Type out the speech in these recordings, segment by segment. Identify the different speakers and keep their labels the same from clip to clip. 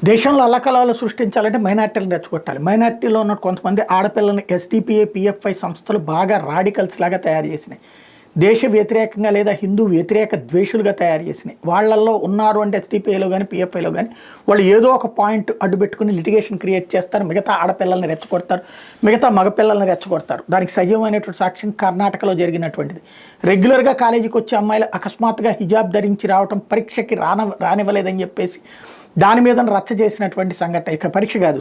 Speaker 1: దేశంలో అల్లకలాలు సృష్టించాలంటే మైనార్టీలను రెచ్చగొట్టాలి. మైనార్టీలో ఉన్న కొంతమంది ఆడపిల్లల్ని ఎస్‌డిపిఐ, పిఎఫ్ఐ సంస్థలు బాగా రాడికల్స్ లాగా తయారు చేసినాయి. దేశ వ్యతిరేకంగా లేదా హిందూ వ్యతిరేక ద్వేషులుగా తయారు చేసినాయి. వాళ్ళల్లో ఉన్నారు అంటే ఎస్‌డిపిఐలో కానీ పిఎఫ్ఐలో కానీ వాళ్ళు ఏదో ఒక పాయింట్ అడ్డుపెట్టుకుని లిటిగేషన్ క్రియేట్ చేస్తారు. మిగతా ఆడపిల్లల్ని రెచ్చగొడతారు, మిగతా మగపిల్లల్ని రెచ్చగొడతారు. దానికి సజీవమైనటువంటి సాక్ష్యం కర్ణాటకలో జరిగినటువంటిది. రెగ్యులర్గా కాలేజీకి వచ్చే అమ్మాయిలు అకస్మాత్తుగా హిజాబ్ ధరించి రావటం, పరీక్షకి రానివ్వలేదని చెప్పేసి దాని మీద రచ్చ చేసినటువంటి సంఘటన. ఇక పరీక్ష కాదు,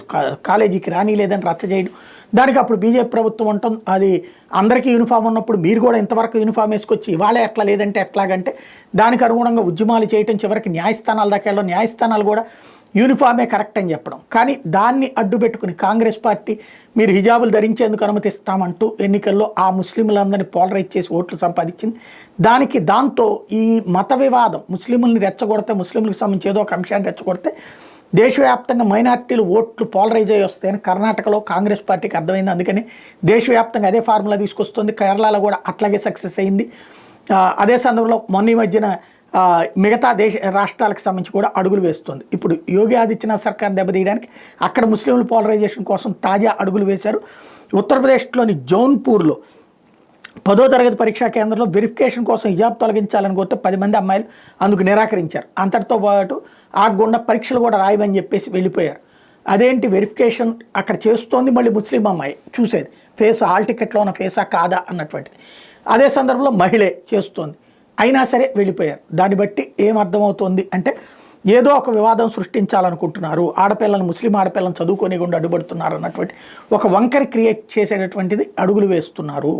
Speaker 1: కాలేజీకి రానిలేదని రచ్చ చేయడం. దానికి అప్పుడు బీజేపీ ప్రభుత్వం ఉంటుంది, అది అందరికీ యూనిఫామ్ ఉన్నప్పుడు మీరు కూడా ఇంతవరకు యూనిఫామ్ వేసుకొచ్చి ఇవాళ ఎట్లా లేదంటే ఎట్లాగంటే దానికి అనుగుణంగా ఉద్యమాలు చేయటం, చివరికి న్యాయస్థానాల దాకా వెళ్ళడం, న్యాయస్థానాలు కూడా యూనిఫామే కరెక్ట్ అని చెప్పడం. కానీ దాన్ని అడ్డుపెట్టుకుని కాంగ్రెస్ పార్టీ మీరు హిజాబులు ధరించేందుకు అనుమతిస్తామంటూ ఎన్నికల్లో ఆ ముస్లింలందరినీ పోలరైజ్ చేసి ఓట్లు సంపాదించింది. దాంతో ఈ మత వివాదం ముస్లింలని రెచ్చగొడితే, ముస్లింలకు సంబంధించి ఏదో ఒక అంశాన్ని రెచ్చగొడితే దేశవ్యాప్తంగా మైనార్టీలు ఓట్లు పోలరైజ్ అయ్యి వస్తాయని కర్ణాటకలో కాంగ్రెస్ పార్టీకి అర్థమైంది. అందుకని దేశవ్యాప్తంగా అదే ఫార్ములా తీసుకొస్తుంది. కేరళలో కూడా అట్లాగే సక్సెస్ అయింది. అదే సందర్భంలో మొన్న ఈ మధ్యన మిగతా రాష్ట్రాలకు సంబంధించి కూడా అడుగులు వేస్తుంది. ఇప్పుడు యోగి ఆదిత్యనాథ్ సర్కార్ దెబ్బతీయడానికి అక్కడ ముస్లింల పోలరైజేషన్ కోసం తాజా అడుగులు వేశారు. ఉత్తరప్రదేశ్లోని జౌన్పూర్లో 10వ తరగతి పరీక్షా కేంద్రంలో వెరిఫికేషన్ కోసం హిజాబ్ తొలగించాలని కోరితే 10 మంది అమ్మాయిలు అందుకు నిరాకరించారు. అంతటితో పాటు ఆగకుండా పరీక్షలు కూడా రాయమని చెప్పేసి వెళ్ళిపోయారు. అదేంటి వెరిఫికేషన్ అక్కడ చేస్తోంది మళ్ళీ ముస్లిం అమ్మాయి చూసేది, ఫేస్ హాల్ టికెట్లో ఉన్న ఫేసా కాదా అన్నటువంటిది. అదే సందర్భంలో మహిళే చేస్తోంది, అయినా సరే వెళ్ళిపోయారు. దాన్ని బట్టి ఏమర్థమవుతుంది అంటే ఏదో ఒక వివాదం సృష్టించాలనుకుంటున్నారు, ఆడపిల్లలను ముస్లిం ఆడపిల్లలను చదువుకోనికుండా అడ్డుపడుతున్నారు అన్నటువంటి ఒక వంకర క్రియేట్ చేసేటటువంటిది అడుగులు వేస్తున్నారు.